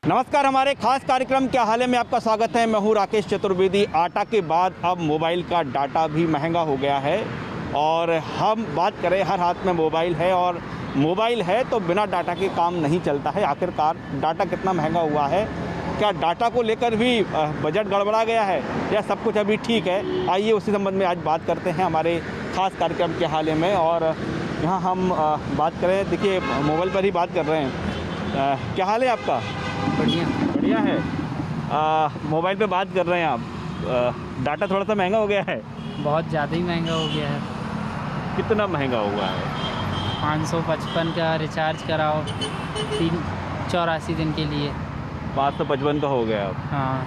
नमस्कार, हमारे खास कार्यक्रम क्या हाल है में आपका स्वागत है। मैं हूँ राकेश चतुर्वेदी। आटा के बाद अब मोबाइल का डाटा भी महंगा हो गया है और हम बात करें, हर हाथ में मोबाइल है और मोबाइल है तो बिना डाटा के काम नहीं चलता है। आखिरकार डाटा कितना महंगा हुआ है, क्या डाटा को लेकर भी बजट गड़बड़ा गया है या सब कुछ अभी ठीक है? आइए उसी संबंध में आज बात करते हैं हमारे खास कार्यक्रम के हाल में। और यहाँ हम बात करें, देखिए मोबाइल पर ही बात कर रहे हैं। क्या हाल है आपका? बढ़िया है। मोबाइल पे बात कर रहे हैं आप। डाटा थोड़ा सा महंगा हो गया है। बहुत ज़्यादा ही महंगा हो गया है। कितना महंगा हुआ है? 555 का रिचार्ज कराओ 84 दिन के लिए। 555 का हो गया अब। हाँ,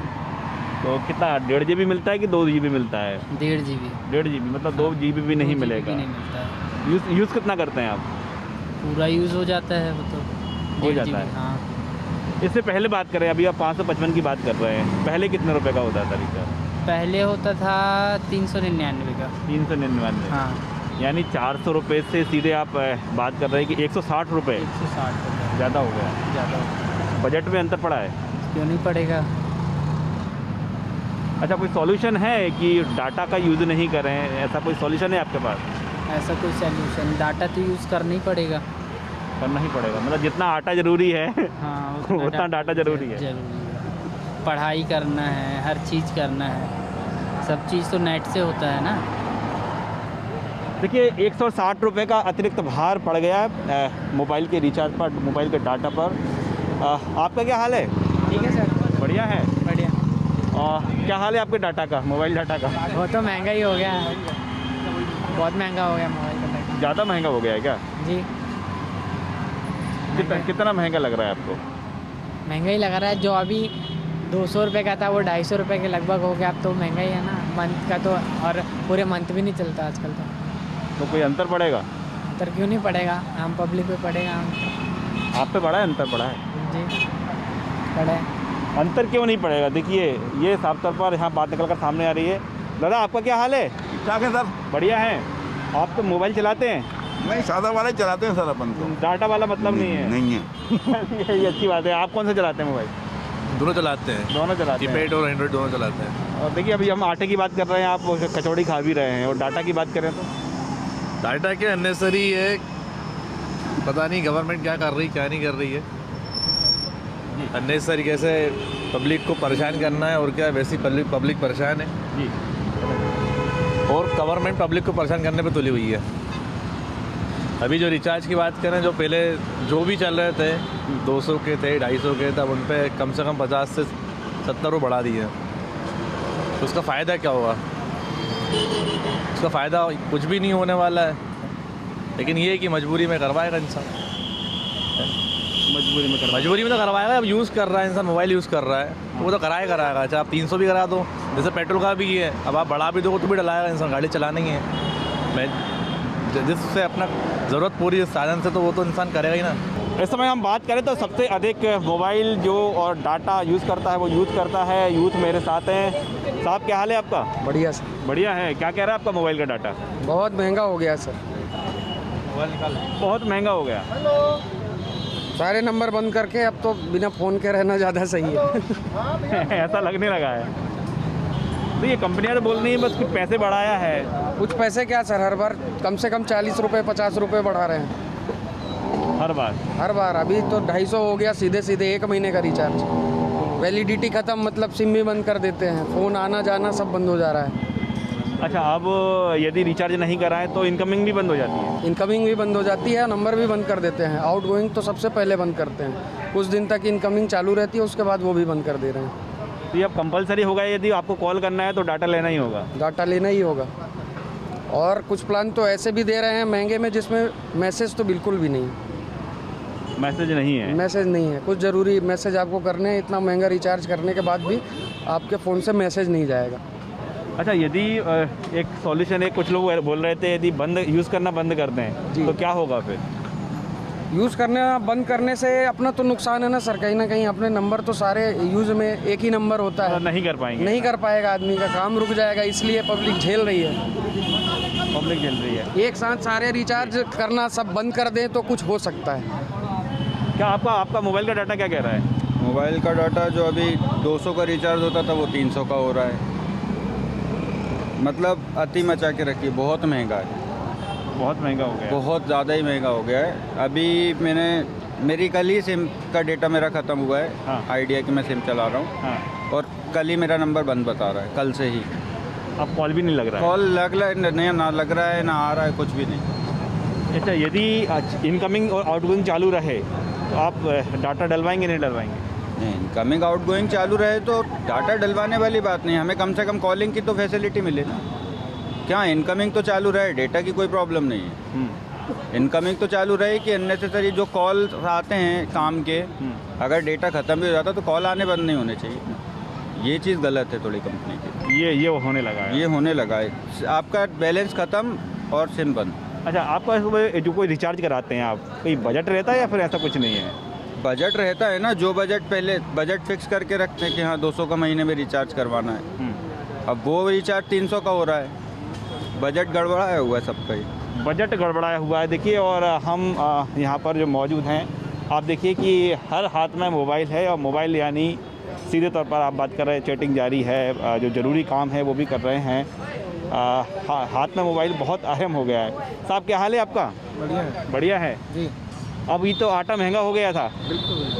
तो कितना 1.5 GB मिलता है कि 2 GB मिलता है? 1.5 GB। 1.5 GB मतलब 2 GB भी नहीं मिलेगा। नहीं मिलता है। यूज़ कितना करते हैं आप? पूरा यूज़ हो जाता है वो तो। हो 1.5 जाता GB, है। हाँ। इससे पहले बात करें, अभी आप 555 की बात कर रहे हैं, पहले कितने रुपए का होता था रिचार्ज? पहले होता था 399 का। 399। हाँ, यानी 400 रुपये से सीधे आप बात कर रहे हैं कि 160 रुपये 160 रुपये ज़्यादा हो गया। ज़्यादा। बजट में अंतर पड़ा है। क्यों नहीं पड़ेगा? अच्छा, कोई सॉल्यूशन है कि डाटा का यूज़ नहीं करें? ऐसा कोई सॉल्यूशन है आपके पास? ऐसा कोई सोल्यूशन, डाटा तो यूज़ करना ही पड़ेगा। करना ही पड़ेगा, मतलब जितना आटा ज़रूरी है हाँ, उतना डाटा ज़रूरी है। ज़रूरी है। पढ़ाई करना है, हर चीज़ करना है, सब चीज़ तो नेट से होता है ना। देखिए 160 रुपये का अतिरिक्त भार पड़ गया है मोबाइल के रिचार्ज पर, मोबाइल के डाटा पर। आपका क्या हाल है? ठीक है सर। बढ़िया है। बढ़िया। क्या हाल है आपके डाटा का, मोबाइल डाटा का? वो तो महंगा ही हो गया है, बहुत महंगा हो गया मोबाइल का डाटा। ज़्यादा महंगा हो गया है क्या? जी। कितना महंगा लग रहा है आपको? महंगा ही लग रहा है। जो अभी 200 रुपये का था वो 250 रुपये के लगभग हो गया। अब तो महंगा ही है ना मंथ का तो, और पूरे मंथ भी नहीं चलता आजकल तो कोई अंतर पड़ेगा? अंतर क्यों नहीं पड़ेगा? हम पब्लिक पे पड़ेगा। आप पे पड़ा है? अंतर पड़ा है जी, पड़े। अंतर क्यों नहीं पड़ेगा? देखिए ये साफ तौर पर यहाँ बात निकल कर सामने आ रही है। दादा आपका क्या हाल है? क्या है सर? बढ़िया है। आप तो मोबाइल चलाते हैं? नहीं, सादा वाले चलाते हैं सर अपन तो। डाटा वाला मतलब नहीं है? नहीं है। ये अच्छी बात है। आप कौन सा चलाते हैं मोबाइल? दोनों चलाते हैं, दोनों चलाते हैं। कीपैड और एंड्रॉइड दोनों चलाते हैं। और देखिए अभी हम आटे की बात कर रहे हैं, आप कचौड़ी खा भी रहे हैं, और डाटा की बात करें तो डाटा के अननेसरी है, पता नहीं गवर्नमेंट क्या कर रही क्या नहीं कर रही है। अननेसरी कैसे पब्लिक को परेशान करना है और क्या, वैसी पब्लिक परेशान है जी। और गवर्नमेंट पब्लिक को परेशान करने पे तुली हुई है। अभी जो रिचार्ज की बात करें, जो पहले जो भी चल रहे थे 200 के थे, 250 के थे, अब उन पे कम से कम 50 से 70 रुपये बढ़ा दिए। तो उसका फ़ायदा क्या होगा? उसका फ़ायदा कुछ भी नहीं होने वाला है, लेकिन ये है कि मजबूरी में करवाएगा इंसान। मजबूरी में तो करवाएगा। अब यूज़ कर रहा है इंसान, मोबाइल यूज़ कर रहा है तो वो तो कराएगा। अच्छा, आप 300 भी करा दो, जैसे पेट्रोल का भी है, अब आप बढ़ा भी दो तो भी डलाएगा इंसान, गाड़ी चलानी है। मैं जिससे अपना ज़रूरत पूरी साधन से, तो वो तो इंसान करेगा ही ना। इस समय हम बात करें तो सबसे अधिक मोबाइल जो और डाटा यूज़ करता है वो यूथ करता है। यूथ मेरे साथ हैं। साहब क्या हाल है आपका? बढ़िया सर। बढ़िया है। क्या कह रहा है आपका मोबाइल का डाटा? बहुत महंगा हो गया सर। बहुत महंगा हो गया। सारे नंबर बंद करके अब तो बिना फ़ोन के रहना ज़्यादा सही है। ऐसा लगने लगा है। तो ये कंपनियां तो बोल रही हैं बस कुछ पैसे बढ़ाया है। कुछ पैसे क्या सर, हर बार कम से कम 40 रुपये 50 रुपये बढ़ा रहे हैं हर बार। हर बार। अभी तो 250 हो गया सीधे सीधे 1 महीने का रिचार्ज। वैलिडिटी ख़त्म, मतलब सिम भी बंद कर देते हैं, फ़ोन आना जाना सब बंद हो जा रहा है। अच्छा, अब यदि रिचार्ज नहीं कराएं तो इनकमिंग भी बंद हो जाती है? इनकमिंग भी बंद हो जाती है, नंबर भी बंद कर देते हैं। आउटगोइंग तो सबसे पहले बंद करते हैं, कुछ दिन तक इनकमिंग चालू रहती है, उसके बाद वो भी बंद कर दे रहे हैं। तो ये अब कंपलसरी होगा, यदि आपको कॉल करना है तो डाटा लेना ही होगा? डाटा लेना ही होगा। और कुछ प्लान तो ऐसे भी दे रहे हैं महंगे में जिसमें मैसेज तो बिल्कुल भी नहीं, मैसेज नहीं है? मैसेज नहीं है। कुछ ज़रूरी मैसेज आपको करने हैं, इतना महंगा रिचार्ज करने के बाद भी आपके फ़ोन से मैसेज नहीं जाएगा। अच्छा, यदि एक सॉल्यूशन है, कुछ लोग बोल रहे थे यदि बंद यूज़ करना बंद कर दें जी। तो क्या होगा फिर? यूज़ करना बंद करने से अपना तो नुकसान है ना सर, कहीं ना कहीं अपने नंबर तो सारे यूज़ में एक ही नंबर होता है, नहीं कर पाएंगे? नहीं कर पाएगा, आदमी का काम रुक जाएगा। इसलिए पब्लिक झेल रही है, पब्लिक झेल रही है। एक साथ सारे रिचार्ज करना सब बंद कर दें तो कुछ हो सकता है। क्या आपका मोबाइल का डाटा क्या कह रहा है? मोबाइल का डाटा जो अभी 200 का रिचार्ज होता था वो 300 का हो रहा है। मतलब अति मचा के रखिए, बहुत महंगा है, बहुत महंगा हो गया। बहुत ज़्यादा ही महंगा हो गया है। अभी मेरी कल ही सिम का डेटा मेरा ख़त्म हुआ है। हाँ। आइडिया की मैं सिम चला रहा हूँ हाँ, और कल ही मेरा नंबर बंद बता रहा है, कल से ही। अब कॉल भी नहीं लग रहा है। कॉल नहीं, ना लग रहा है ना आ रहा है, कुछ भी नहीं। अच्छा, यदि इनकमिंग और आउटगोइंग चालू रहे तो आप डाटा डलवाएंगे नहीं डलवाएंगे? नहीं, इनकमिंग आउटगोइंग चालू रहे तो डाटा डलवाने वाली बात नहीं, हमें कम से कम कॉलिंग की तो फैसिलिटी मिले ना। क्या इनकमिंग तो चालू रहे, डेटा की कोई प्रॉब्लम नहीं है। इनकमिंग तो चालू रहे कि अननेसेसरी जो कॉल आते हैं काम के, अगर डेटा ख़त्म भी हो जाता तो कॉल आने बंद नहीं होने चाहिए। ये चीज़ गलत है थोड़ी कंपनी की। ये होने लगा है। ये होने लगा है, आपका बैलेंस ख़त्म और सिम बंद। अच्छा, आपका जो कोई रिचार्ज कराते हैं आप, कोई बजट रहता है या फिर ऐसा कुछ नहीं है? बजट रहता है ना, जो बजट पहले बजट फिक्स करके रखते हैं कि हाँ 200 का महीने में रिचार्ज करवाना है। अब वो रिचार्ज 300 का हो रहा है, बजट गड़बड़ाया हुआ है सबका ही। बजट गड़बड़ाया हुआ है। देखिए, और हम यहाँ पर जो मौजूद हैं, आप देखिए कि हर हाथ में मोबाइल है, और मोबाइल यानी सीधे तौर पर आप बात कर रहे हैं, चैटिंग जारी है, जो ज़रूरी काम है वो भी कर रहे हैं। हाथ में मोबाइल बहुत अहम हो गया है। साहब, क्या हाल है आपका? बढ़िया है बढ़िया है जी। अब ये तो आटा महंगा हो गया था,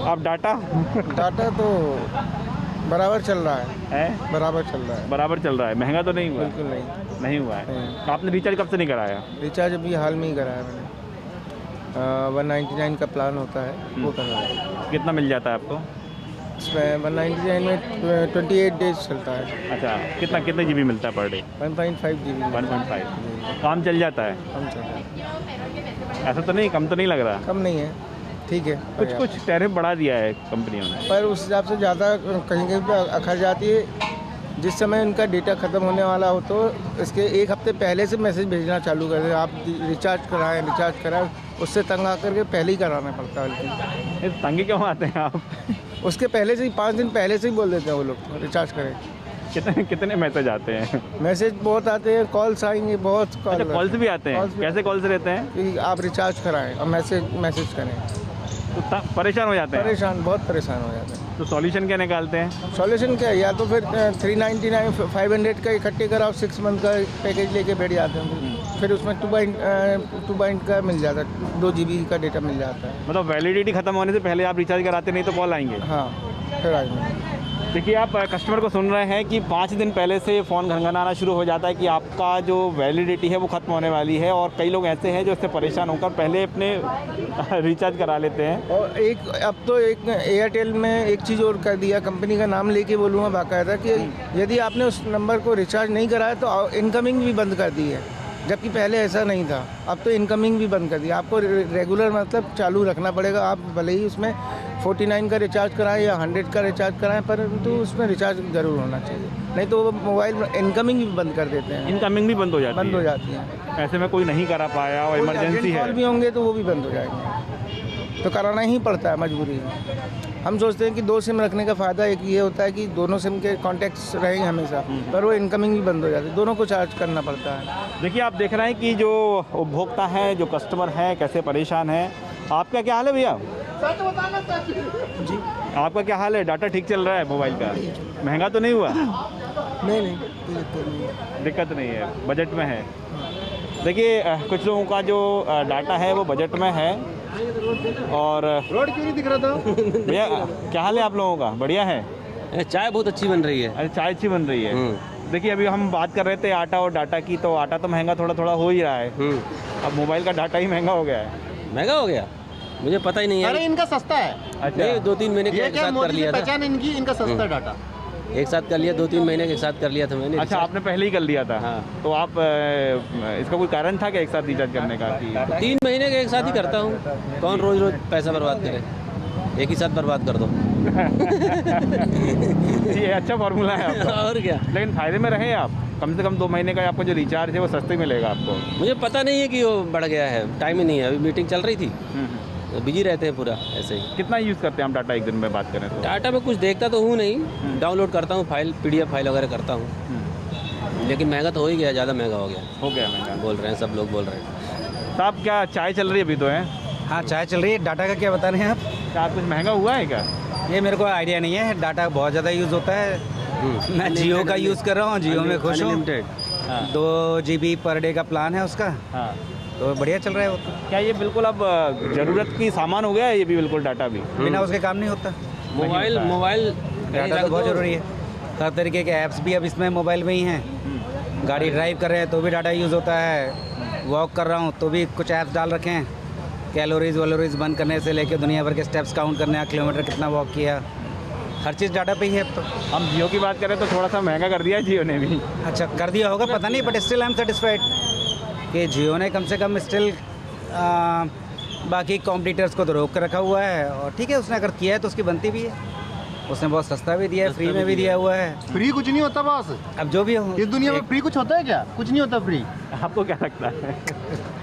अब डाटा डाटा तो बराबर चल रहा है, बराबर चल रहा है। बराबर चल रहा है, महंगा तो नहीं हुआ? बिल्कुल नहीं। नहीं हुआ है। नहीं। तो आपने रिचार्ज कब से नहीं कराया? रिचार्ज अभी हाल में ही कराया मैंने। 199 का प्लान होता है, वो कराया। कितना मिल जाता है आपको? इसमें 199 में 28 डेज चलता है। अच्छा, कितने जीबी मिलता है पर डे? 1.5 GB 1.5। काम चल जाता है? कम चल रहा है। ऐसा तो नहीं, कम तो नहीं लग रहा? कम नहीं है, ठीक है। कुछ टैरिफ बढ़ा दिया है कंपनियों ने, पर उस हिसाब से ज़्यादा कहीं कहीं पे अखर जाती है। जिस समय उनका डेटा ख़त्म होने वाला हो तो इसके एक हफ्ते पहले से मैसेज भेजना चालू कर दें, आप रिचार्ज कराएं। उससे तंग आकर के पहले ही कराना पड़ता है। बल्कि तंगे क्यों आते हैं आप? उसके पहले से ही 5 दिन पहले से ही बोल देते हैं वो लोग रिचार्ज करें। कितने मैसेज आते हैं? मैसेज बहुत आते हैं, कॉल्स आएंगे बहुत। अच्छा, कॉल्स भी आते हैं? कैसे कॉल्स रहते हैं? कि आप रिचार्ज कराएं और मैसेज करें। तो परेशान हो जाते हैं? बहुत परेशान हो जाते हैं। तो सॉल्यूशन क्या निकालते हैं? सॉल्यूशन क्या है, या तो फिर 399 500 का इकट्ठे कराओ, 6 मंथ का पैकेज लेके बैठ जाते हैं। फिर उसमें 2 बाइंड का मिल जाता है, 2 GB का डेटा मिल जाता है। मतलब वैलिडिटी खत्म होने से पहले आप रिचार्ज कराते, नहीं तो कॉल आएंगे? हाँ, फिर आएंगे। देखिए, आप कस्टमर को सुन रहे हैं कि 5 दिन पहले से फ़ोन घनघनाना शुरू हो जाता है कि आपका जो वैलिडिटी है वो ख़त्म होने वाली है, और कई लोग ऐसे हैं जो इससे परेशान होकर पहले अपने रिचार्ज करा लेते हैं। और अब तो एक एयरटेल में एक चीज़ और कर दिया, कंपनी का नाम लेके बोलूँगा बाकायदा, कि यदि आपने उस नंबर को रिचार्ज नहीं कराया तो इनकमिंग भी बंद कर दी है, जबकि पहले ऐसा नहीं था। अब तो इनकमिंग भी बंद कर दिया। आपको रेगुलर मतलब चालू रखना पड़ेगा। आप भले ही उसमें 49 का रिचार्ज कराएं या 100 का रिचार्ज कराएं, परंतु उसमें रिचार्ज ज़रूर होना चाहिए, नहीं तो वो मोबाइल इनकमिंग भी बंद कर देते हैं। इनकमिंग भी बंद हो जाती है? ऐसे में कोई नहीं करा पाया और इमरजेंसी है, कॉल भी होंगे तो वो भी बंद हो जाएंगे, तो कराना ही पड़ता है, मजबूरी है। हम सोचते हैं कि 2 सिम रखने का फ़ायदा एक ये होता है कि दोनों सिम के कॉन्टैक्ट्स रहेंगे हमेशा, पर वो इनकमिंग भी बंद हो जाती है, दोनों को चार्ज करना पड़ता है। देखिए, आप देख रहे हैं कि जो उपभोक्ता है, जो कस्टमर है, कैसे परेशान है। आपका क्या हाल है भैया? जी, आपका क्या हाल है? डाटा ठीक चल रहा है मोबाइल का? महंगा तो नहीं हुआ? नहीं, दिक्कत नहीं है, बजट में है। देखिए, कुछ लोगों का जो डाटा है वो बजट में है। और रोड क्यों नहीं दिख रहा था? भैया, क्या हाल है आप लोगों का? बढ़िया है? चाय बहुत अच्छी बन रही है। अरे, चाय अच्छी बन रही है। देखिए, अभी हम बात कर रहे थे आटा और डाटा की, तो आटा तो महंगा थोड़ा हो ही रहा है। अब मोबाइल का डाटा ही महंगा हो गया है। महंगा हो गया? मुझे पता ही नहीं है। अरे, इनका सस्ता है। अच्छा, नहीं, 2-3 महीने के एक साथ कर लिया था। पहचान इनका सस्ता डाटा एक साथ कर लिया, 2-3 महीने के एक साथ कर लिया था मैंने। अच्छा, आपने पहले ही कर लिया था? हाँ। तो आप इसका कोई कारण था कि एक साथ रिचार्ज करने का? 3 महीने के एक साथ ही करता हूँ। कौन रोज पैसा बर्बाद करे, एक ही साथ बर्बाद कर दो। ये अच्छा फॉर्मूला है आपका। और क्या, लेकिन फायदे में रहे आप। कम से कम 2 महीने का आपका जो रिचार्ज है वो सस्ते मिलेगा आपको। मुझे पता नहीं है कि वो बढ़ गया है, टाइम ही नहीं है। अभी मीटिंग चल रही थी, बिजी रहते हैं पूरा ऐसे ही। कितना यूज़ करते हैं हम डाटा एक दिन में बात करें तो? डाटा में कुछ देखता तो हूँ नहीं, डाउनलोड करता हूँ फाइल, PDF फाइल वगैरह करता हूँ। लेकिन महंगा तो हो ही गया, ज़्यादा महंगा हो गया महंगा बोल रहे हैं, सब लोग बोल रहे हैं। साहब, क्या चाय चल रही है अभी तो है? हाँ, चाय चल रही है। डाटा का क्या बता रहे हैं आप? क्या कुछ महंगा हुआ है क्या? ये मेरे को आइडिया नहीं है, डाटा बहुत ज़्यादा यूज़ होता है। मैं जियो का यूज़ कर रहा हूँ, जियो में खुश हूँ। 2 GB पर डे का प्लान है उसका, हाँ, तो बढ़िया चल रहा है वो तो। क्या ये बिल्कुल अब ज़रूरत की सामान हो गया है ये भी बिल्कुल डाटा भी? बिना उसके काम नहीं होता। मोबाइल डाटा तो बहुत ज़रूरी है। हर तरीके के ऐप्स भी अब इसमें मोबाइल में ही हैं। गाड़ी ड्राइव कर रहे हैं तो भी डाटा यूज़ होता है। वॉक कर रहा हूँ तो भी कुछ ऐप्स डाल रखे हैं, कैलोरीज वैलोरीज बंद करने से लेके दुनिया भर के स्टेप्स काउंट करने, किलोमीटर कितना वॉक किया, हर चीज़ डाटा पे ही है अब तो। हम जियो की बात करें तो थोड़ा सा महंगा कर दिया है जियो ने भी। अच्छा कर दिया होगा, पता नहीं, but still I am satisfied कि जियो ने कम से कम स्टिल बाकी कॉम्पिटिटर्स को तो रोक कर रखा हुआ है। और ठीक है, उसने अगर किया है तो उसकी बनती भी है। उसने बहुत सस्ता भी दिया है, फ्री में भी दिया हुआ है। फ्री कुछ नहीं होता बॉस, अब जो भी हो, इस दुनिया में फ्री कुछ होता है क्या? कुछ नहीं होता फ्री। आपको क्या लगता है?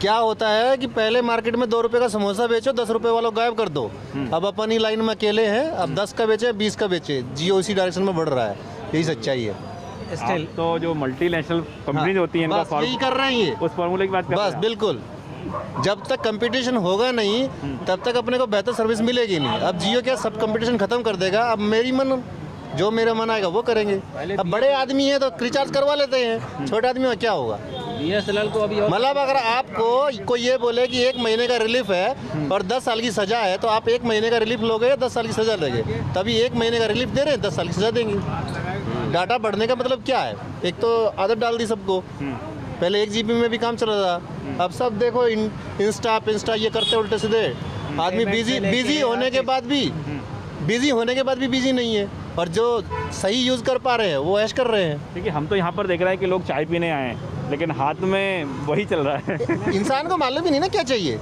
क्या होता है कि पहले मार्केट में 2 रुपए का समोसा बेचो, 10 रुपए वालों को गायब कर दो। अब अपन ही लाइन में अकेले हैं, अब 10 का बेचे 20 का बेचे, जियो इसी डायरेक्शन में बढ़ रहा है, यही सच्चाई है। स्टिल तो जो मल्टीनेशनल कंपनीज होती हैं इनका बस यही कर रहे हैं ये, उस फार्मूले की बात कर रहे बस हैं। बिल्कुल। जब तक कंपटीशन होगा नहीं तब तक अपने को बेहतर सर्विस मिलेगी नहीं। अब जियो क्या सब कंपटीशन खत्म कर देगा। अब जो मेरा मन आएगा वो करेंगे। अब बड़े आदमी हैं तो रिचार्ज करवा लेते हैं, छोटे आदमी में क्या होगा? BSNL को अभी मतलब अगर आपको कोई ये बोले कि 1 महीने का रिलीफ है और 10 साल की सजा है, तो आप 1 महीने का रिलीफ लोगे या 10 साल की सजा लोगे? तभी 1 महीने का रिलीफ दे रहे हैं, 10 साल की सजा देंगे। डाटा बढ़ने का मतलब क्या है? एक तो आदत डाल दी सबको। पहले 1 GB में भी काम चल रहा था, अब सब देखो इंस्टा ये करते उल्टे सीधे। आदमी बिजी होने के बाद भी बिजी नहीं है, और जो सही यूज़ कर पा रहे हैं वो ऐश कर रहे हैं। देखिए हम तो यहाँ पर देख रहे हैं कि लोग चाय पीने आए हैं, लेकिन हाथ में वही चल रहा है। इंसान को मालूम ही नहीं ना क्या चाहिए।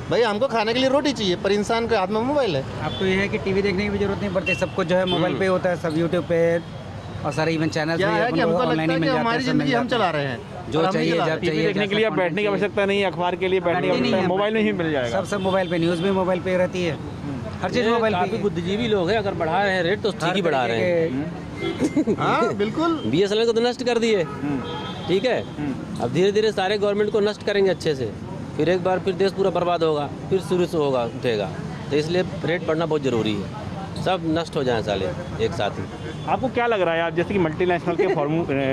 भाई हमको खाने के लिए रोटी चाहिए, पर इंसान के हाथ में मोबाइल है। अब तो ये है कि टीवी देखने की भी जरूरत नहीं पड़ती, सब कुछ जो है मोबाइल पे होता है, सब यूट्यूब पे और सारे इवन चैनल क्या है कि हमको लगता है कि हमारी ज़िंदगी हम चला रहे हैं, जो चाहिए जब टीवी चाहिए। देखने के लिए अब बैठने की आवश्यकता नहीं है, अखबार के लिए बैठने की आवश्यकता है, मोबाइल में ही मिल जाएगा। सब मोबाइल पे, न्यूज़ भी मोबाइल पे रहती है, हर चीज़ मोबाइल पे। काफ़ी बुद्धिजीवी लोग हैं, अगर बढ़ा रहे हैं रेट तो ठीक ही बढ़ा रहे हैं। हाँ बिल्कुल। BSNL को तो नष्ट कर दिए, ठीक है। अब धीरे धीरे सारे गवर्नमेंट को नष्ट करेंगे अच्छे से, फिर एक बार फिर देश पूरा बर्बाद होगा, फिर शुरू से होगा उठेगा। तो इसलिए रेट बढ़ना बहुत ज़रूरी है, सब नष्ट हो जाए साले एक साथ ही। आपको क्या लग रहा है, आप जैसे कि मल्टीनेशनल के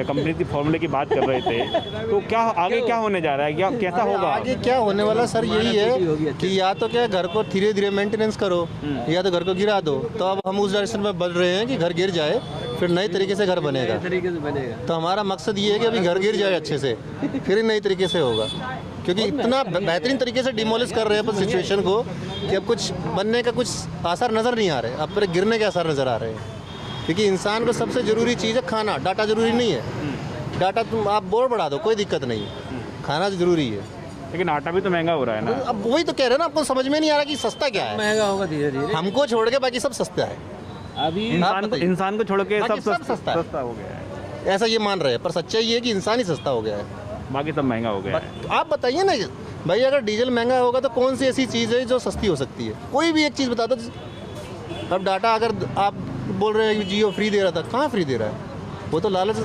कंपनी की फॉर्मूले की बात कर रहे थे, तो क्या आगे क्या होने जा रहा है, क्या कैसा होगा आगे? क्या होने वाला सर यही है कि या तो क्या घर को धीरे धीरे मेंटेनेंस करो, या तो घर को गिरा दो। तो अब हम उस डायरेक्शन में बढ़ रहे हैं कि घर गिर जाए फिर नए तरीके से घर बनेगा। तो हमारा मकसद ये है कि अभी घर गिर जाए अच्छे से, फिर नई तरीके से होगा। क्योंकि इतना बेहतरीन तरीके से डिमोलिश कर रहे हैं अपन सिचुएशन को कि अब कुछ बनने का कुछ आसार नज़र नहीं आ रहे, अब फिर गिरने के आसार नज़र आ रहे हैं। क्योंकि इंसान को सबसे ज़रूरी चीज़ है खाना, डाटा ज़रूरी नहीं है। डाटा तुम आप बोर बढ़ा दो, कोई दिक्कत नहीं, खाना ज़रूरी है। लेकिन आटा भी तो महंगा हो रहा है ना। अब वही तो कह रहे हैं ना, आपको समझ में नहीं आ रहा कि सस्ता क्या है। महंगा होगा धीरे धीरे, हमको छोड़ के बाकी सब सस्ता है। अभी इंसान को छोड़ के बाकी सब सब सस्ता हो गया है। ऐसा ये मान रहे हैं, पर सच्चाई ये है कि इंसान ही सस्ता हो गया है, बाकी सब महंगा हो गया है। आप बताइए ना भाई, अगर डीजल महंगा होगा तो कौन सी ऐसी चीज़ है जो सस्ती हो सकती है? कोई भी एक चीज़ बता दो। अब डाटा अगर आप बोल रहे हैं कि जियो फ्री दे रहा था, कहाँ फ्री दे रहा है? वो तो लालच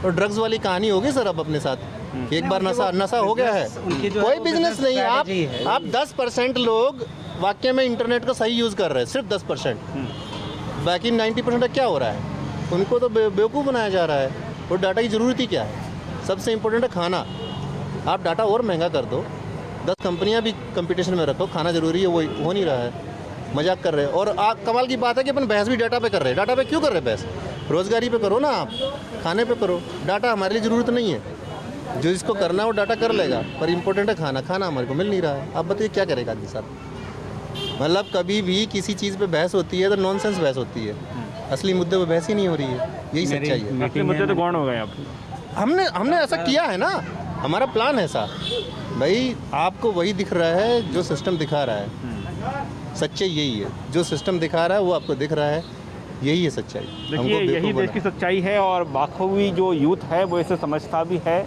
और ड्रग्स वाली कहानी होगी सर अब अपने साथ। एक बार नशा हो गया है, कोई बिजनेस नहीं। आप 10% लोग वाकई में इंटरनेट का सही यूज़ कर रहे हैं, सिर्फ 10%। बाकी 90% क्या हो रहा है? उनको तो बेवकूफ़ बनाया जा रहा है। और डाटा की ज़रूरत ही क्या है? सबसे इम्पोर्टेंट है खाना। आप डाटा और महंगा कर दो, 10 कंपनियां भी कंपटीशन में रखो, खाना ज़रूरी है, वो हो नहीं रहा है, मजाक कर रहे हैं। और कमाल की बात है कि अपन बहस भी डाटा पे कर रहे हैं। डाटा पे क्यों कर रहे हैं बहस? रोज़गारी पे करो ना, आप खाने पे करो। डाटा हमारे लिए ज़रूरत नहीं है, जो इसको करना है वो डाटा कर लेगा, पर इम्पोर्टेंट है खाना हमारे को मिल नहीं रहा है। आप बताइए क्या करेगा आदमी साहब? मतलब कभी भी किसी चीज़ पे बहस होती है तो नॉनसेंस बहस होती है, असली मुद्दे पे बहस ही नहीं हो रही है। यही सच्चाई है। असली मुद्दे तो गौण हो गए अब। हमने ऐसा किया है ना, हमारा प्लान है ऐसा। भाई आपको वही दिख रहा है जो सिस्टम दिखा रहा है, सच्चाई यही है। जो सिस्टम दिखा रहा है वो आपको दिख रहा है, यही है सच्चाई। देखिए यही देश की सच्चाई है, और बाखूबी जो यूथ है वो इसे समझता भी है।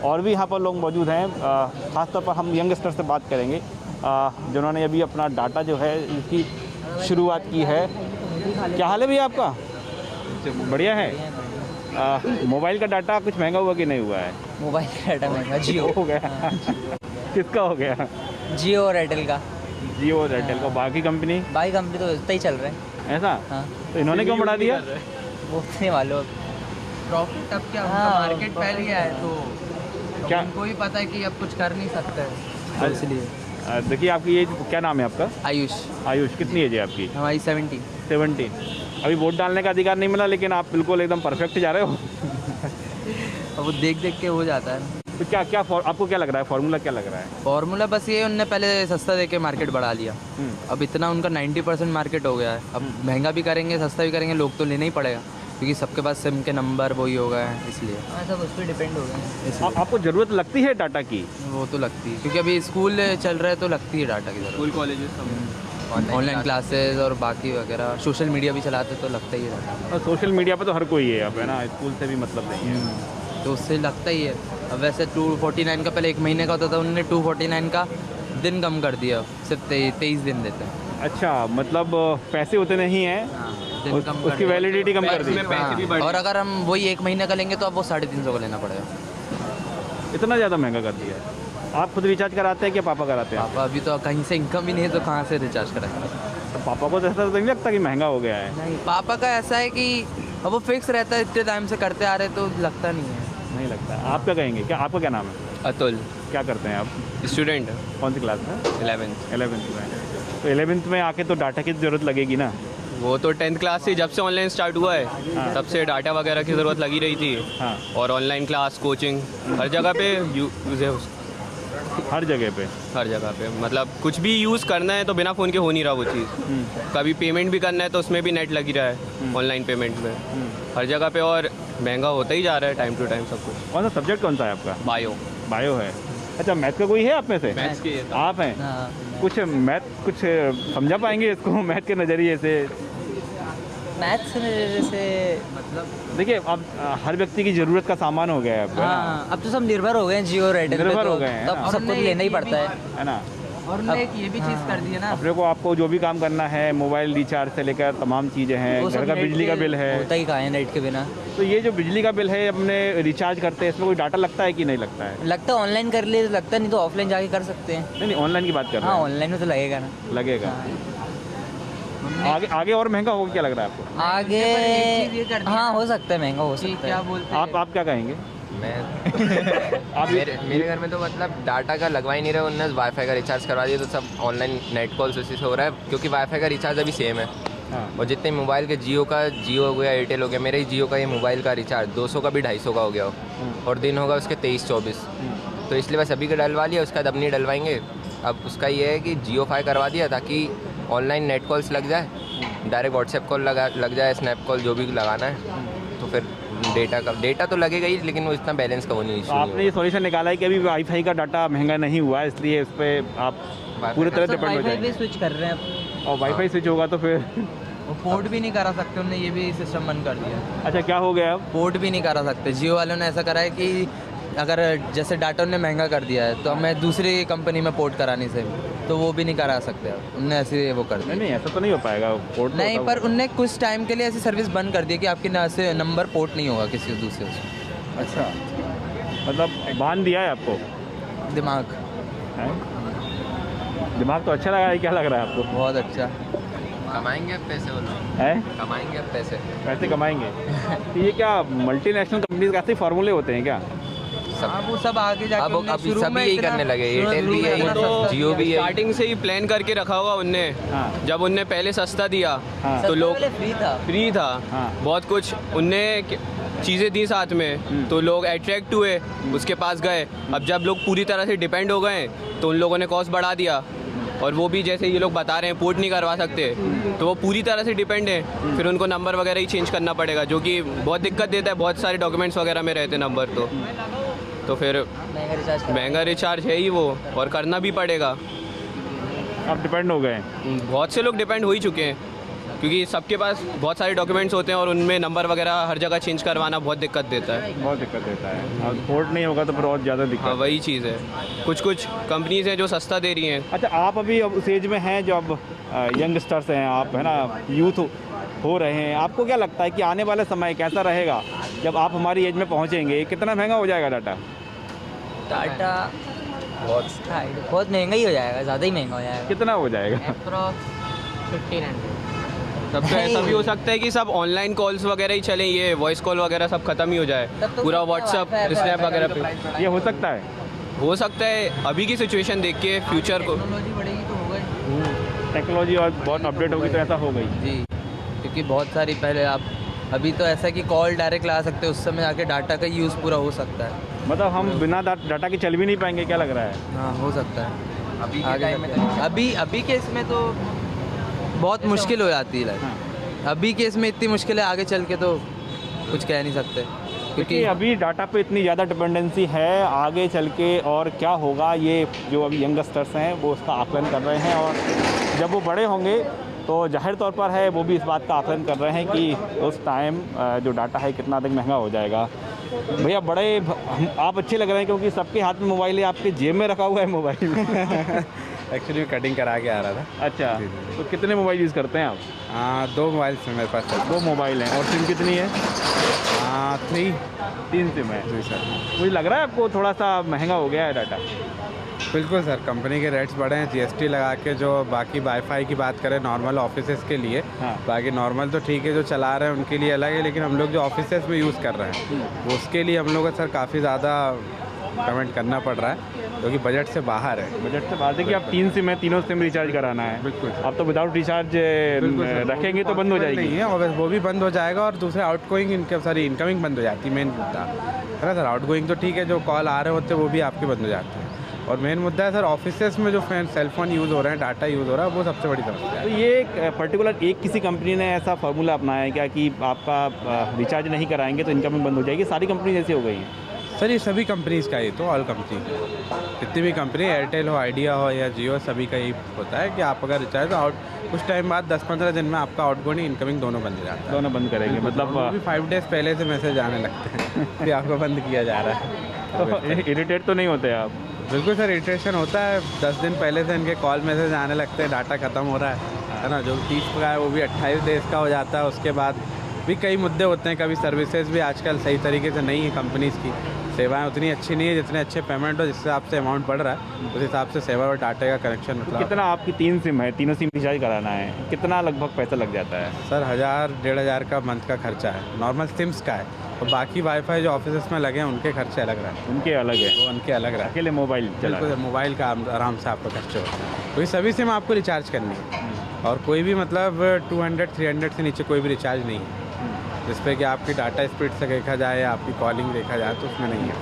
और भी यहाँ पर लोग मौजूद हैं, ख़ासतौर पर हम यंगस्टर से बात करेंगे जिन्होंने अभी अपना डाटा जो है इसकी शुरुआत की है। क्या हाल है भैया आपका? बढ़िया है। मोबाइल का डाटा कुछ महंगा हुआ कि नहीं हुआ है? मोबाइल का डाटा महंगा जियो हो गया। किसका हो गया? जियो और एयरटेल का। जियो और एयरटेल का, बाकी कंपनी बाकी कंपनी तो इतना ही चल रहा है। ऐसा? हाँ। तो इन्होंने क्यों बढ़ा दिया? वो नहीं मालूम। प्रॉफिट अब क्या हाँ, मार्केट फैल गया है तो क्या? उनको भी पता है कि अब कुछ कर नहीं सकते हैं, तो इसलिए। देखिए आपकी एज क्या नाम है आपका? आयुष, आयुष, कितनी एज है आपकी? हमारी 70। 70। अभी वोट डालने का अधिकार नहीं मिला, लेकिन आप बिल्कुल एकदम परफेक्ट जा रहे हो। अब वो देख देख के हो जाता है। तो क्या क्या आपको क्या लग रहा है, फार्मूला क्या लग रहा है? फॉर्मूला बस ये, उनने पहले सस्ता देके मार्केट बढ़ा लिया। अब इतना उनका 90% मार्केट हो गया है। अब महंगा भी करेंगे सस्ता भी करेंगे, लोग तो लेना ही पड़ेगा, क्योंकि सबके पास सिम के नंबर वही हो गए हैं, इसलिए सब उस पर डिपेंड हो गए। आपको ज़रूरत लगती है डाटा की? वो तो लगती है, क्योंकि अभी स्कूल चल रहा है तो लगती है डाटा की ज़रूरत। स्कूल कॉलेजेस ऑनलाइन क्लासेस और बाकी वगैरह, सोशल मीडिया भी चलाते तो लगता ही है डाटा। और सोशल मीडिया पे तो हर कोई है अब, है ना, स्कूल से भी मतलब नहीं है, तो उससे लगता ही है। अब वैसे 249 का पहले 1 महीने का होता था, उन्होंने 249 का दिन कम कर दिया, सिर्फ 23 दिन देते हैं। अच्छा, मतलब पैसे उतने नहीं हैं, दिन कम कर उसकी दिया। वैलिडिटी कम कर दी। हाँ, और अगर हम वही 1 महीने का लेंगे तो अब वो 350 का लेना पड़ेगा। इतना ज़्यादा महंगा कर दिया है। आप खुद रिचार्ज कराते हैं कि पापा कराते हैं? पापा अभी तो कहीं से इनकम ही नहीं है, तो कहाँ से रिचार्ज कराएंगे? तो पापा को तो ऐसा तो नहीं लगता कि महंगा हो गया है? नहीं, पापा का ऐसा है कि अब वो फिक्स रहता है, इतने टाइम से करते आ रहे, तो लगता नहीं है। नहीं लगता। आप क्या कहेंगे? क्या आपका क्या नाम है? अतुल, क्या करते हैं आप? स्टूडेंट, कौन सी क्लास में? 11th। 11th में। तो 11th में आके तो डाटा की ज़रूरत लगेगी ना? वो तो 10th क्लास से, जब से ऑनलाइन स्टार्ट हुआ है तब से डाटा वगैरह की ज़रूरत लगी रही थी। हाँ। और ऑनलाइन क्लास, कोचिंग हर जगह पे यूज़ है हर जगह पे? हर जगह पे, मतलब कुछ भी यूज़ करना है तो बिना फ़ोन के हो नहीं रहा वो चीज़। कभी पेमेंट भी करना है तो उसमें भी नेट लगी रहा है, ऑनलाइन पेमेंट में हर जगह पे, और महंगा होता ही जा रहा है टाइम टू टाइम सब कुछ। कौन सा सब्जेक्ट कौन सा है आपका? बायो। बायो है। अच्छा, मैथ का कोई है आप में से? मैथ्स की आप हैं? हाँ, कुछ मैथ कुछ समझा पाएंगे इसको मैथ के नज़रिए से? मैथ्स से मतलब देखिए, अब हर व्यक्ति की ज़रूरत का सामान हो गया है अब, है ना? हाँ, अब तो सब निर्भर हो गए हैं जियो और एयरटेल पे, निर्भर तो हो गए हैं, तब हाँ। सबको तो लेना ही पड़ता है ना? और उन्होंने एक ये भी चीज़ कर दी है ना, अपने को आपको जो भी काम करना है, मोबाइल रिचार्ज से लेकर तमाम चीज़ें हैं, वो सब घर का नेट बिजली का के बिल है। होता ही कहाँ है नेट के बिना। तो ये जो बिजली का बिल है, अपने रिचार्ज करते हैं, इसमें कोई डाटा लगता है कि नहीं लगता है? लगता है ऑनलाइन कर ले तो लगता नहीं, तो ऑफलाइन जाके कर सकते हैं। नहीं, ऑनलाइन की बात कर रहे हाँ, हैं। ऑनलाइन में तो लगेगा ना। लगेगा। आगे आगे और महंगा होगा क्या लग रहा है आपको? आगे ये कर दिया हाँ, हो सकता है, महंगा हो सकता क्या है। बोलते आप क्या कहेंगे? मैं आप मेरे घर में तो मतलब डाटा का लगवा ही नहीं रहे, उन्होंने वाईफाई का रिचार्ज करवा दिया, तो सब ऑनलाइन नेट कॉल्स उसी से हो रहा है, क्योंकि वाईफाई का रिचार्ज अभी सेम है। हाँ। और जितने मोबाइल के जियो हो गया, एयरटेल हो गया, मेरे ही जियो का ये मोबाइल का रिचार्ज 200 का भी 250 का हो गया हो, और दिन होगा उसके 23-24। तो इसलिए बस अभी का डलवा लिया, उसके बाद अब नहीं डलवाएंगे। अब उसका ये है कि जियो फाई करवा दिया ताकि ऑनलाइन नेट कॉल्स लग जाए, डायरेक्ट व्हाट्सएप कॉल लग जाए, स्नैप कॉल जो भी लगाना है, तो फिर डेटा तो लगेगा ही, लेकिन वो इतना बैलेंस का वो नहीं इशू। आपने ये सॉल्यूशन निकाला है कि अभी वाईफाई का डाटा महंगा नहीं हुआ है, इसलिए इस पर आप पूरी तरह डिपेंड हो वाईफाई पे जाएंगे। स्विच कर रहे हैं अब। और वाईफाई स्विच होगा तो फिर वो पोर्ट भी नहीं करा सकते, उन्होंने ये भी सिस्टम बंद कर दिया। अच्छा, क्या हो गया अब? पोर्ट भी नहीं करा सकते, जियो वालों ने ऐसा करा है कि अगर जैसे डाटा उन्होंने महंगा कर दिया है तो हमें दूसरी कंपनी में पोर्ट कराने से, तो वो भी नहीं करा सकते अब, उनने ऐसे वो कर दिया। नहीं, ऐसा तो नहीं हो पाएगा। पोर्ट नहीं, पर उनने कुछ टाइम के लिए ऐसी सर्विस बंद कर दी है कि आपके से नंबर पोर्ट नहीं होगा किसी दूसरे से। अच्छा, मतलब बांध दिया है आपको दिमाग। है? दिमाग तो अच्छा लगा है, क्या लग रहा है आपको? बहुत अच्छा। कमाएंगे अब पैसे, वो लोग है? कमाएंगे अब पैसे कमाएंगे। तो ये क्या मल्टीनेशनल कंपनीज का ऐसे फार्मूले होते हैं क्या? हाँ, वो सब आगे जाके अब उन्होंने शुरू सभी में यही इतना- करने लगे, शुरू एयरटेल में भी यही, इतना सस्ता जियो भी यही। स्टार्टिंग से ही प्लान करके रखा होगा उनने। हाँ। जब उनने पहले सस्ता दिया हाँ। तो लोग फ्री था। फ्री था, हाँ। बहुत कुछ उनने चीज़ें दी साथ में, तो लोग अट्रैक्ट हुए, उसके पास गए। अब जब लोग पूरी तरह से डिपेंड हो गए तो उन लोगों ने कॉस्ट बढ़ा दिया, और वो भी जैसे ये लोग बता रहे हैं पोर्ट नहीं करवा सकते, तो वो पूरी तरह से डिपेंड है, फिर उनको नंबर वगैरह ही चेंज करना पड़ेगा, जो कि बहुत दिक्कत देता है, बहुत सारे डॉक्यूमेंट्स वगैरह में रहते नंबर, तो फिर महंगा रिचार्ज है ही वो, और करना भी पड़ेगा। आप डिपेंड हो गए? बहुत से लोग डिपेंड हो ही चुके हैं, क्योंकि सबके पास बहुत सारे डॉक्यूमेंट्स होते हैं और उनमें नंबर वगैरह हर जगह चेंज करवाना बहुत दिक्कत देता है। बहुत दिक्कत देता है, और पोर्ट नहीं होगा तो फिर और ज़्यादा हाँ, दिक्कत। वही चीज़ है। कुछ कंपनीज हैं जो सस्ता दे रही हैं। अच्छा, आप अभी अब उस एज में हैं जो अब यंगस्टर्स हैं आप, है ना, यूथ हो रहे हैं, आपको क्या लगता है कि आने वाला समय कैसा रहेगा जब आप हमारी एज में पहुंचेंगे? कितना महंगा हो जाएगा डाटा? बहुत महंगा ही हो जाएगा, ज़्यादा ही महंगा हो जाएगा। कितना हो जाएगा? अप्रॉक्स 1500। तब तो ऐसा भी हो सकता है कि सब ऑनलाइन कॉल्स वगैरह ही चलें, ये वॉइस कॉल वगैरह सब खत्म ही हो जाए, पूरा व्हाट्सअप स्नैप वगैरह पे। ये हो सकता है? हो सकता है, अभी की सिचुएशन देख के फ्यूचर को। टेक्नोलॉजी बढ़ेगी तो होगा टेक्नोलॉजी और बहुत अपडेट होगी तो ऐसा हो गई जी, क्योंकि बहुत सारी पहले आप अभी तो ऐसा कि कॉल डायरेक्ट लगा सकते हैं, उस समय आके डाटा का यूज़ पूरा हो सकता है। मतलब हम बिना डाटा के चल भी नहीं पाएंगे, क्या लग रहा है? हाँ, हो सकता है। अभी के टाइम में अभी के इसमें तो बहुत मुश्किल हो जाती है लाइफ। अभी के इसमें इतनी मुश्किल है, आगे चल के तो कुछ कह नहीं सकते, क्योंकि अभी डाटा पे इतनी ज़्यादा डिपेंडेंसी है। आगे चल के और क्या होगा, ये जो अभी यंगस्टर्स हैं वो उसका आकलन कर रहे हैं, और जब वो बड़े होंगे तो जाहिर तौर पर है वो भी इस बात का आकलन कर रहे हैं कि उस टाइम जो डाटा है कितना अधिक महंगा हो जाएगा। भैया आप अच्छे लग रहे हैं क्योंकि सबके हाथ में मोबाइल है, आपके जेब में रखा हुआ है मोबाइल। एक्चुअली कटिंग करा के आ रहा था। अच्छा, तो कितने मोबाइल यूज़ करते हैं आप? 2 मोबाइल से मेरे पास है। 2 मोबाइल हैं। और सिम कितनी है? 3 सिम है। जी सर। मुझे लग रहा है आपको थोड़ा सा महंगा हो गया है डाटा? बिल्कुल सर, कंपनी के रेट्स बढ़े हैं, जीएसटी लगा के। जो बाकी वाईफाई की बात करें नॉर्मल ऑफिसेज़ के लिए, हाँ। बाकी नॉर्मल तो ठीक है, जो चला रहे हैं उनके लिए अलग है, लेकिन हम लोग जो ऑफिसेज़ में यूज़ कर रहे हैं उसके लिए हम लोग को सर काफ़ी ज़्यादा पेमेंट करना पड़ रहा है, क्योंकि बजट से बाहर है। बजट से बात है कि आप 3 सिम है, तीनों सिम रिचार्ज कराना है। बिल्कुल। आप तो विदाउट रिचार्ज रखेंगे तो बंद हो जाएगी। नहीं है, और वो भी बंद हो जाएगा, और दूसरे आउटगोइंग इनकमिंग बंद हो जाती है। मेन मुद्दा है ना सर, आउटगोइंग तो ठीक है, जो कॉल आ रहे होते हैं वो भी आपके बंद हो जाते हैं। और मेन मुद्दा है सर, ऑफिसेस में जो सेलफोन यूज़ हो रहे हैं, डाटा यूज़ हो रहा है, वो सबसे बड़ी समस्या है। तो ये पर्टिकुलर किसी कंपनी ने ऐसा फार्मूला अपनाया है क्या कि आपका रिचार्ज नहीं कराएंगे तो इनकमिंग बंद हो जाएगी? सारी कंपनी जैसी हो गई है? सर ये सभी कंपनीज़ का, ये तो ऑल कंपनी, जितनी भी कंपनी, एयरटेल हो, आइडिया हो या जियो, सभी का यही होता है कि आप अगर रिचार्ज तो कुछ टाइम बाद 10-15 दिन में आपका आउटगोइंग इनकमिंग दोनों बंद हो जाता है। दोनों बंद करेंगे मतलब भी 5 डेज़ पहले से मैसेज आने लगते हैं कि आपको बंद किया जा रहा है। तो इरिटेट तो नहीं होते आप? बिल्कुल सर, इरिटेशन होता है। 10 दिन पहले से इनके कॉल मैसेज आने लगते हैं, डाटा ख़त्म हो रहा है ना। जो 30 का है वो भी 28 डेज़ का हो जाता है। उसके बाद भी कई मुद्दे होते हैं, कभी सर्विसेज भी आजकल सही तरीके से नहीं है, कंपनीज़ की सेवाएं उतनी अच्छी नहीं है, जितने अच्छे पेमेंट हो, जिस हिसाब से अमाउंट बढ़ रहा है उस हिसाब से सेवा और डाटा का कनेक्शन मतलब। कितना आपकी 3 सिम है, तीनों सिम रिचार्ज कराना है, कितना लगभग पैसा लग जाता है? सर 1000-1500 का मंथ का खर्चा है, नॉर्मल सिम्स का है, और बाकी वाईफाई जो ऑफिस में लगे हैं उनके खर्चे अलग रहे हैं। उनके अलग है? वो उनके अलग रहे। अकेले मोबाइल चला? बिल्कुल, मोबाइल का आराम से आपका खर्चा होता है, क्योंकि सभी सिम आपको रिचार्ज करनी है, और कोई भी मतलब 200-300 से नीचे कोई भी रिचार्ज नहीं है, जिस पे कि आपकी डाटा स्पीड से देखा जाए या आपकी कॉलिंग देखा जाए तो उसमें नहीं है।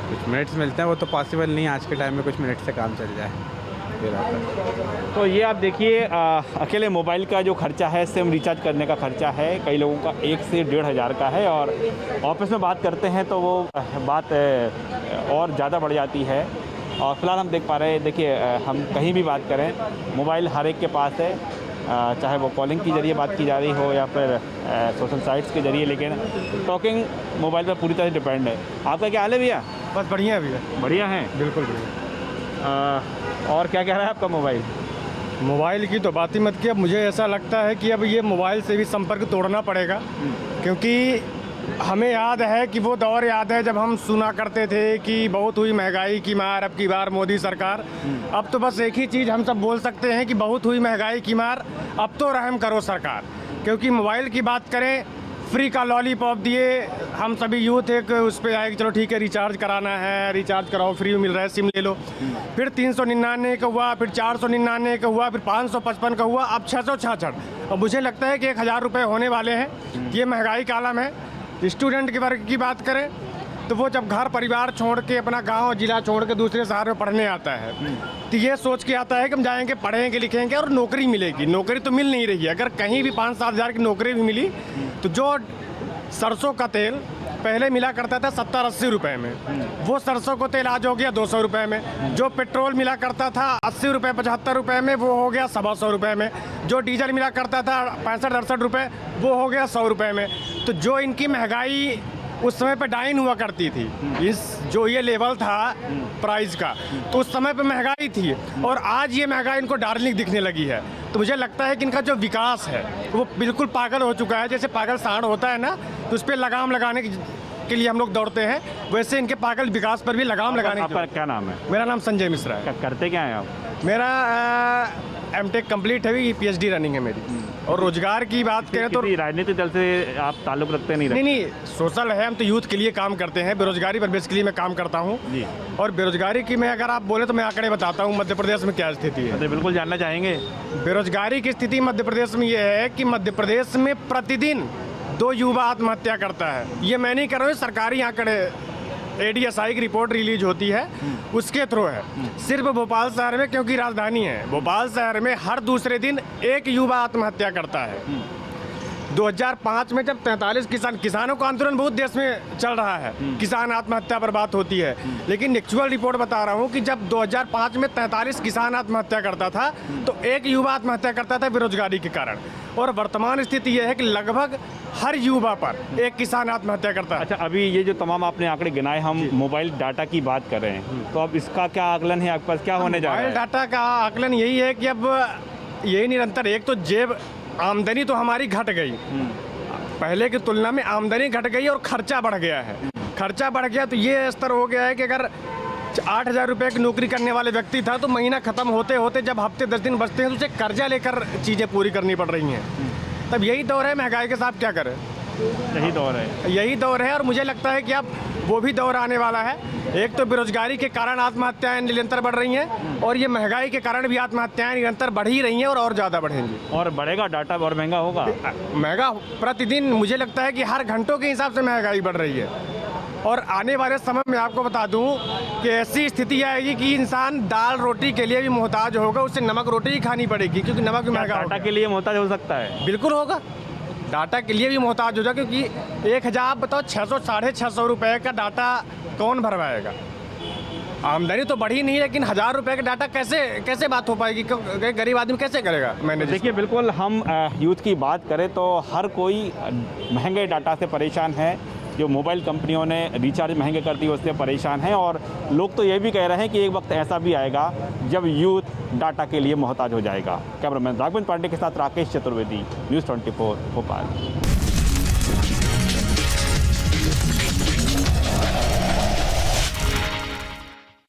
कुछ मिनट्स मिलते हैं, वो तो पॉसिबल नहीं है आज के टाइम में, कुछ मिनट से काम चल जाए। तो ये आप देखिए, अकेले मोबाइल का जो खर्चा है, सिम रिचार्ज करने का खर्चा है, कई लोगों का 1 से 1,500 का है, और ऑफिस में बात करते हैं तो वो बात और ज़्यादा बढ़ जाती है। और फिलहाल हम देख पा रहे हैं, देखिए हम कहीं भी बात करें, मोबाइल हर एक के पास है, चाहे वो कॉलिंग के ज़रिए बात की जा रही हो या फिर सोशल साइट्स के ज़रिए, लेकिन टॉकिंग मोबाइल पर पूरी तरह डिपेंड है। आपका क्या हाल है भैया? बस बढ़िया है भैया। बढ़िया हैं? बिल्कुल बढ़िया। और क्या कह रहा है आपका मोबाइल? मोबाइल की तो बात ही मत की। अब मुझे ऐसा लगता है कि अब ये मोबाइल से भी संपर्क तोड़ना पड़ेगा, क्योंकि हमें याद है कि वो दौर याद है जब हम सुना करते थे कि बहुत हुई महंगाई की मार अब की बार मोदी सरकार। अब तो बस एक ही चीज़ हम सब बोल सकते हैं कि बहुत हुई महंगाई की मार, अब तो रहम करो सरकार। क्योंकि मोबाइल की बात करें, फ्री का लॉलीपॉप दिए, हम सभी यूथ एक उस पर आए कि चलो ठीक है रिचार्ज कराना है, रिचार्ज कराओ, फ्री मिल रहा है, सिम ले लो। फिर 399 का हुआ, फिर 499 का हुआ, फिर 555 का हुआ, अब 666। और मुझे लगता है कि 1000 रुपये होने वाले हैं। ये महंगाई का आलम है। स्टूडेंट के वर्ग की बात करें तो वो जब घर परिवार छोड़ के, अपना गांव जिला छोड़ के दूसरे शहर में पढ़ने आता है, तो ये सोच के आता है कि हम जाएंगे, पढ़ेंगे, लिखेंगे और नौकरी मिलेगी। नौकरी तो मिल नहीं रही है। अगर कहीं भी 5-7 हज़ार की नौकरी भी मिली तो जो सरसों का तेल पहले मिला करता था 70-80 रुपये में, वो सरसों का तेल आज हो गया 200 रुपये में। जो पेट्रोल मिला करता था 80 रुपये 75 रुपये में, वो हो गया 125 रुपये में। जो डीजल मिला करता था 65-68 रुपये, वो हो गया 100 रुपये में। तो जो इनकी महंगाई उस समय पे डाइन हुआ करती थी, इस जो ये लेवल था प्राइस का, तो उस समय पे महंगाई थी, और आज ये महंगाई इनको डार्लिंग दिखने लगी है। तो मुझे लगता है कि इनका जो विकास है वो बिल्कुल पागल हो चुका है। जैसे पागल सांड होता है ना, तो उस पर लगाम लगाने की के लिए हम लोग दौड़ते हैं, वैसे इनके पागल विकास पर भी लगाम लगाने की। आपका क्या नाम है? मेरा नाम संजय मिश्रा है। करते क्या हैं आप? मेरा एमटेक कंप्लीट है, पीएचडी रनिंग है मेरी। और रोजगार की बात करें तो राजनीतिक दल से आप ताल्लुक रखते नहीं, सोशल है, हम तो यूथ के लिए काम करते हैं, बेरोजगारी पर बेसिकली मैं काम करता हूँ जी। और बेरोजगारी की मैं अगर आप बोले तो मैं आंकड़े बताता हूँ मध्य प्रदेश में क्या स्थिति है। बिल्कुल जानना चाहेंगे। बेरोजगारी की स्थिति मध्य प्रदेश में ये है कि मध्य प्रदेश में प्रतिदिन 2 युवा आत्महत्या करता है। ये मैं नहीं कर रहा हूँ, सरकारी आंकड़े ADSI की रिपोर्ट रिलीज होती है उसके थ्रू है। सिर्फ भोपाल शहर में, क्योंकि राजधानी है, भोपाल शहर में हर दूसरे दिन 1 युवा आत्महत्या करता है। 2005 में जब 43 किसानों का आंदोलन बहुत देश में चल रहा है, किसान आत्महत्या पर बात होती है, लेकिन एक्चुअल रिपोर्ट बता रहा हूँ कि जब 2005 में 43 किसान आत्महत्या करता था तो 1 युवा आत्महत्या करता था बेरोजगारी के कारण। और वर्तमान स्थिति यह है कि लगभग हर युवा पर 1 किसान आत्महत्या करता है। अच्छा, अभी ये जो तमाम आपने आंकड़े गिनाए, हम मोबाइल डाटा की बात कर रहे हैं, तो अब इसका क्या आकलन है आपके पास, क्या होने जा रहा है? मोबाइल डाटा का आकलन यही है कि अब यही निरंतर, एक तो जेब आमदनी तो हमारी घट गई, पहले की तुलना में आमदनी घट गई और खर्चा बढ़ गया है। खर्चा बढ़ गया तो ये स्तर हो गया है कि अगर 8,000 रुपये की नौकरी करने वाले व्यक्ति था तो महीना खत्म होते होते जब हफ्ते 10 दिन बचते हैं तो उसे कर्जा लेकर चीज़ें पूरी करनी पड़ रही हैं। तब यही दौर है, महंगाई के साथ क्या करें, यही दौर है। और मुझे लगता है कि अब वो भी दौर आने वाला है। एक तो बेरोजगारी के कारण आत्महत्याएं निरंतर बढ़ रही हैं और ये महंगाई के कारण भी आत्महत्याएं निरंतर बढ़ ही रही हैं और ज़्यादा बढ़ेंगी। और बढ़ेगा, डाटा और महंगा होगा। महंगा प्रतिदिन, मुझे लगता है कि हर घंटों के हिसाब से महंगाई बढ़ रही है। और आने वाले समय में आपको बता दूं कि ऐसी स्थिति आएगी कि इंसान दाल रोटी के लिए भी मोहताज होगा, उसे नमक रोटी ही खानी पड़ेगी, क्योंकि नमक भी महंगा। डाटा के लिए मोहताज हो सकता है? बिल्कुल होगा, डाटा के लिए भी मोहताज हो जाए, क्योंकि 1,000 आप बताओ 600 साढ़े 600 रुपये का डाटा कौन भरवाएगा? आमदनी तो बढ़ी नहीं, लेकिन 1,000 रुपये का डाटा कैसे बात हो पाएगी? गरीब आदमी कैसे करेगा मैनेज? देखिए, बिल्कुल हम यूथ की बात करें तो हर कोई महंगे डाटा से परेशान है। जो मोबाइल कंपनियों ने रिचार्ज महंगे कर दिए उससे परेशान हैं, और लोग तो ये भी कह रहे हैं कि एक वक्त ऐसा भी आएगा जब यूथ डाटा के लिए मोहताज हो जाएगा। कैमरामैन राघवेंद्र पांडे के साथ राकेश चतुर्वेदी, न्यूज़ 24 भोपाल।